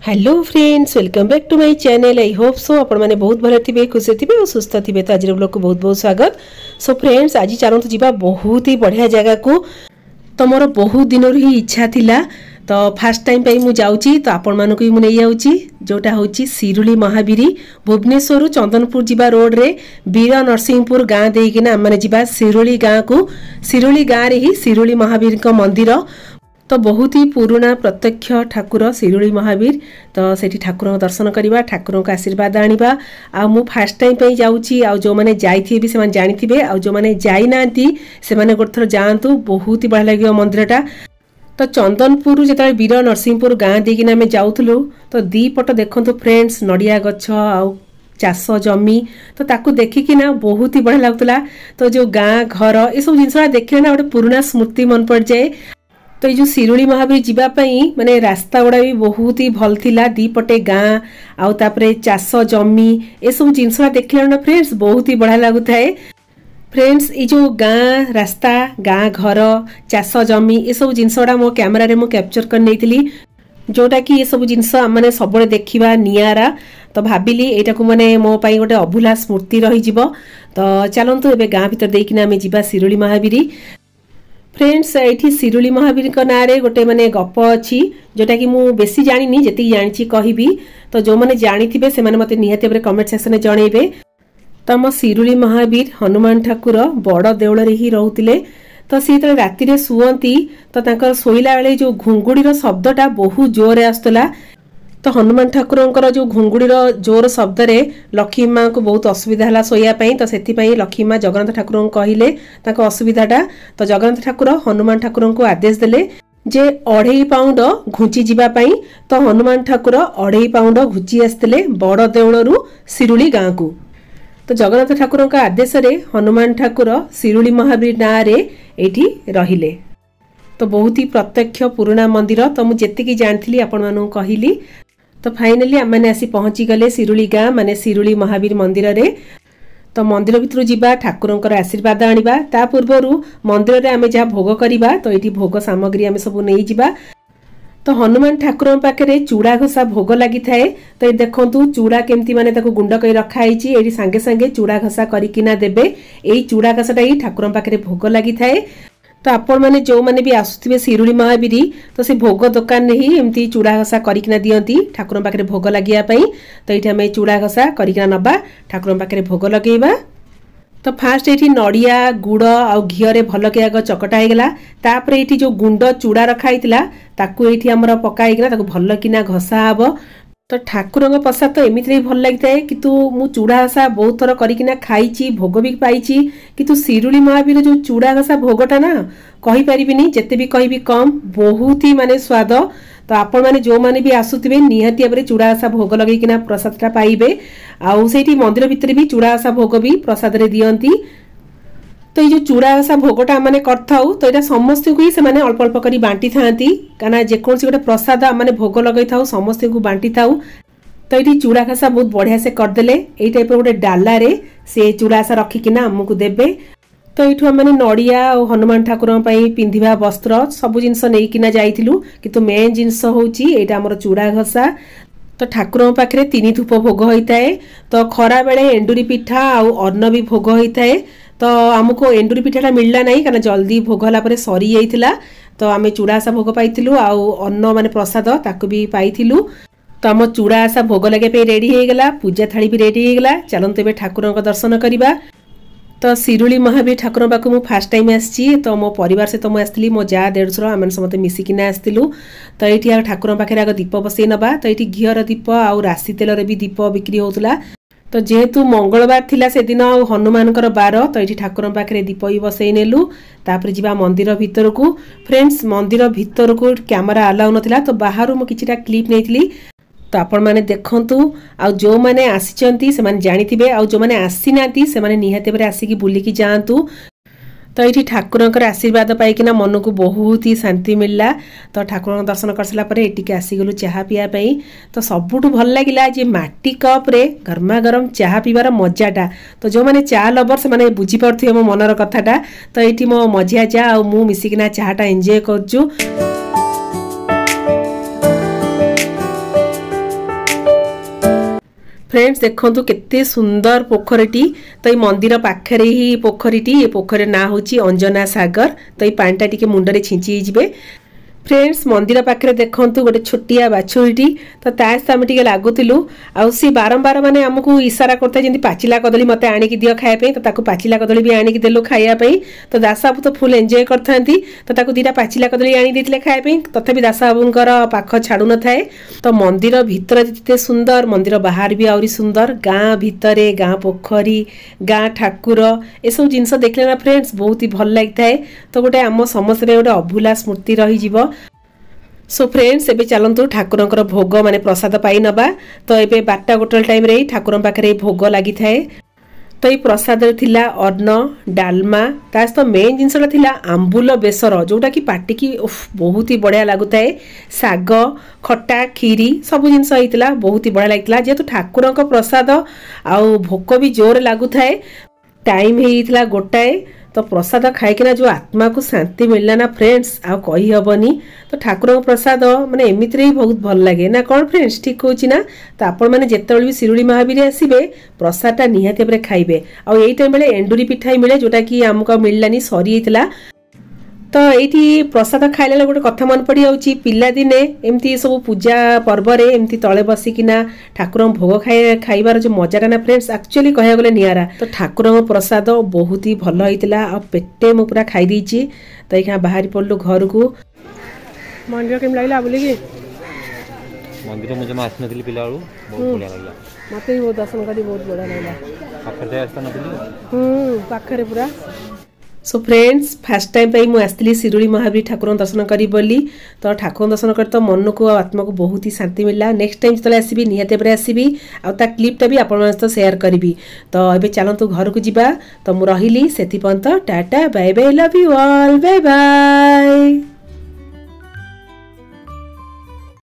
Hello friends, welcome back to my channel. I hope so आपण मैंने बहुत भले थे, खुशी थे और सुस्थ थे। तो आज ब्लॉग को बहुत बहुत स्वागत। सो फ्रेंड्स, आज चलते जीवा बहुत ही बढ़िया जगह को। तो मोर बहुत दिन ही इच्छा थिला, तो फास्ट टाइम पे मुझे तो आपण मानक भी मुझे जाऊँगी, जोटा हूँ शिरुली महावीरी। भुवनेश्वर चंदनपुर जीवा रोड रे वीर नरसिंहपुर गाँ देकिना आम मैंने जीवा शिरुली गाँ को। शिरुली गाँ रे ही शिरुली महावीर मंदिर। तो बहुत ही पुराना प्रत्यक्ष ठाकुर शिरुली महावीर। तो सेठी ठाकुर दर्शन करवा, ठाकुर का आशीर्वाद आनिबा। आ मु फास्ट टाइम पे जाउची, आ जो माने जाइथि भी से माने जानिथिबे, आ जो माने जाई नांती से माने गोटे थर जांतु, बहुत ही बढ़िया लागियो मंदिरटा। तो चंदनपुर जेता वीर नरसिंहपुर गाँ देकिना आमे जाउथलु, तो दी पट देखंतु फ्रेंड्स, नडिया गछ आ चाष जमी। तो ताकू देखिकी ना बहुत ही बढ़िया लागुतला। तो जो गाँ घर ए सब जिनसा देखले ना गोटे पुराना स्मृति मन पड़ जाए। तो ये जो शिरुली महावीर जीवाई माने रास्ता गुड़ा भी बहुत ही भल थिला, दीपटे गाँ आउे चाष जमी ए सब जिनस देखला ना फ्रेंड्स बहुत ही बढ़िया लगुता है। फ्रेंड्स, ये जो गाँ रास्ता, गाँ घर, चाष जमी ए सब जिनस गुड़ा मो कैमेरा रे मो कैप्चर कर नहीं, जोटा कि ये सब जिनस माने सब देखा नियारा। तो भाविली एटा को माने मो पाई गोटे अभुला स्मृति रही जीवो। तो चलतु एबे गाँ भीतर देकिना आमे जीवा शिरुली महावीरी। फ्रेंड्स, ये शिरुली महावीर ना रे गोटे माने गप अच्छी, जोटा कि मु बेसी जानी जी जानी कहबी। तो जो मैंने जानी थे से मत निहाती भाव कमेंट सेक्शन में जनइबे। तो आम शिरुली महावीर हनुमान ठाकुर बड़ देउल ही रोते। तो सी जो राति शुअती तो शोला बेले जो घुंगुड़ीर शब्दटा बहुत जोर आसला। तो हनुमान ठाकुर जो घुंगुड़ीर जोर शब्द रे लक्ष्मी माँ को बहुत असुविधा है शोयापाई। तो से लक्ष्मी माँ जगन्नाथ ठाकुर को कहले असुविधाटा। तो जगन्नाथ ठाकुर हनुमान ठाकुर को आदेश देले जे 2.5 पाउंड घुंची जीवाई। तो हनुमान ठाकुर 2.5 पाउंड घुंची आसते बड़ देउलू शिरुली गाँ को। तो जगन्नाथ ठाकुर का आदेश रे हनुमान ठाकुर शिरुली महावीर ना रे एठी रहिले। तो बहुत ही प्रत्यक्ष पुराना मंदिर। तो मुझे जानी आपण मानू कहली। तो फाइनली आम मैंने आसी पहुँची गले शिरुली गाँ माने शिरुली महावीर मंदिर रे। तो मंदिर भितर जीवा, ठाकुरंकर आशीर्वाद आनिबा। ता पूर्वरु मंदिर रे आमे जहाँ भोग करिबा, तो ये भोग सामग्री आमे सब नहीं जिबा। तो हनुमान ठाकुर पाखे चूड़ा घसा भोग लगी थाए। तो ये देखंतु चूड़ा केमती माने ताको गुंड कर रखाई। ये सांगे सांगे चूड़ा घसा करिकिना देबे। यही चूड़ा घसाटा ही ठाकुर पाखे भोग लगी थाए। तो आपण मैंने जो मैंने भी आसुवे शिरुली महावीरी, तो से भोग दुकान ही एमती चूड़ा घसा करिकिना दियंती ठाकुर पाखे भोग लगिया पई। तो ये आम चूड़ा घसा करिकिना नबा, ठाकुर पाखे भोग लगेबा। तो फास्ट ये नड़िया गुड़ आ घीरे भल के आग चकटा होगला। तापर ये जो गुंड चूड़ा रखाई ताकू ये आमर पकाईना भल किना घसा हम। तो ठाकुर प्रसाद तो एमती भल लगी था, कितु मु चूड़ा घसा बहुत थर करिकिना खाई, भोग भी पाई। कितु शिरुली महावीर जो चूड़ा घसा भोगटा ना कही पारिबिनी, जेते भी कहबी कम, बहुत ही माने स्वाद। तो आपण माने जो माने भी आसुथिबे निहाती भाबरे चूड़ा घसा भोग लगेकिना प्रसादटा पाइबे। आउ सेठी मंदिर भितर भी चूड़ा घसा भोग भी प्रसाद रे दियंती। तो ये जो चूड़ा घसा भोगटा आम करथाउ, तो यहाँ समस्त को ही से अल्प अल्प कर बांटी था, क्या जेकोसी गोटे प्रसाद आम भोग लगे था समस्त को बांटी थाउ। तो ये चूड़ा घसा बहुत बढ़िया से करदेले। यही टाइप गोटे डाला रे से चूड़ा घसा रखिकिना आमको देबे। तो ये आम नड़िया और हनुमान ठाकुर पिंधा वस्त्र सब जिनस नहीं जाइलु, किंतु मेन जिनस हूँ यहाँ आमर चूड़ा घसा। तो ठाकुर पाखे 3 धूप भोग होता है। तो खरा बेले एंडुरी पिठा आउ अन्न भी भोग होता है। तो आमको एंडुरी पिठाटा मिलला नहीं, कारण जल्दी भोग होला सरी जाइथिला। तो आम चूड़ा घसा भोग पाइथिलु, आउ अन्न माने प्रसाद ताकू भी पाइथिलु। तो आम चूड़ा घसा भोग लगे रेडी हो गला, पूजा थाली भी रेडी हो गला। चलते एबे ठाकुर दर्शन करवा। तो शिरुली महावीर ठाकुर पाक मु फास्ट टाइम आसी। तो मो परिवार से तो मुझे आसती, मो जा देढ़शुर आम समस्त मिसिकिना आसलु। तो ये ठाकुर पाखे आग दीप बसई नवा। तो ये घीर दीप आउ राशि तेल भी दीप बिक्री होता। तो जेहेतु मंगलवार थिला से दिन हनुमान बार, तो ये ठाकुर पाखे दीप भी बसई नेलु। तापर जीवा मंदिर भितर को। फ्रेंड्स, मंदिर भितर को कैमरा अलाउ नथिला, तो बाहर मु किछिटा क्लिप नेइथिली। तो आपण माने देखंतु, आ जो माने आसीचंती से माने जानिथिबे, आ जो माने आसी नाती से माने निहाते बरे आसी बुलिकी जांतु। तो ये ठाकुरंकर आशीर्वाद पाइकिना मन को बहुत ही शांति मिलला। तो ठाकुर दर्शन कर सारा पर एटिके आसीगलु चाहा पिया पई। तो सबुठु भल लागिला जे माटी कप रे गरमा गरम चाहा पीबार मजाटा। तो जो माने चा लवर से माने बुझी पारथिबे मो मनर कथाटा। तो एठी मो मझिया चा आ मु मिसिकिना चाहाटा एंजॉय करजु। फ्रेंड्स देखंतु केते सुंदर पोखरीटी तो ये मंदिर पाखरे ही पोखरीटी ये पोखरी ना होची अंजना सागर तो ये पानीटा टिके मुंडरे छिंची जिवे फ्रेंड्स मंदिर पाखे देखु गोटे छोटिया बाछुरीटी तो आम टे लगुलु सी बारंबार माने आमको इशारा करता है पाचिला कदली मत आणिकी दियो खाया तो पाचिला कदली भी आणिकी देलु खायापी तो दास बाबू तो फुल एंजॉय करते तो दीटा पाचिला कदली आनी देते खायापी तथापि दास बाबूंकर पाख छाड़ू न थाए तो मंदिर भितर जिते सुंदर मंदिर बाहर भी आहरी सुंदर गाँ भितर गाँ पोखरी गाँ ठाकुर ये सब जिनस देखले ना फ्रेंड्स बहुत ही भल लगी थाए तो गोटे आम समस्त गोटे अभूला स्मृति रही सो फ्रेंड्स एबे चलतु ठाकुरंकर भोग माने प्रसाद पाई नबा तो एबे 12टा गोटल टाइम रे ठाकुरन पाखरे भोग लागि थाए तो ये प्रसाद थिला अन्न डालमा तास तो मेन जिनसटा थिला आंबुल बेसर जोटा कि पाटी की बहुत ही बढ़िया लागुताए साग खट्टा खीरी सब जिनस होइतिला बहुत ही बढ़िया लागितला जेतु ठाकुरंक प्रसाद आउ भोक भी जोर लागुताए टाइम हेइतिला गोटाए तो प्रसाद खाइकिना जो आत्मा को शांति मिलला ना फ्रेंड्स आ कही हबनी तो ठाकुर प्रसाद माने एमिति रे बहुत भल लागे ना कौन फ्रेंड्स ठीक होची ना तो आपण माने जेतेबेले भी शिरुडी महावीर आसीबे प्रसादटा निहाते बरे खाइबे आ एई टाइम बेले एंडुरी पिठाई मिले जोटा कि हमको मिललानी सरी हेतला तो ये प्रसाद खाइला गोटे कथा मन पड़ जाऊँगी पिला दिने एमती सब पूजा पर्व रे एमती तले बसिकिना ठाकुर भोग खाइबार जो मजाटा ना फ्रेंड्स एक्चुअली कह गले नियारा तो ठाकुर प्रसाद बहुत ही भल होता आ पेटे मु पूरा खाई देछि तो यहाँ बाहरी पड़लु घर को मंदिर केम लागला बोलिकी मंदिर मुझे आस नथि पिला बहुत बढ़िया लागला मते भी दर्शन करी बहुत बढ़िया लागला पाखरे आस्ता नथि पाखरे पूरा सो फ्रेंड्स फास्ट टाइम पे मुझे आसती शिरुडी महावीर ठाकुर दर्शन करी बोली तो ठाकुर दर्शन कर तो मन को आत्मा को बहुत ही शांति मिला नेक्स्ट टाइम जो आसबि निहाते पर आसबि आ क्लिपटा भी आपण सहित शेयर करी तो ये चलतु घर को जीवा तो मुझे रही से tata bye bye love you all bye bye.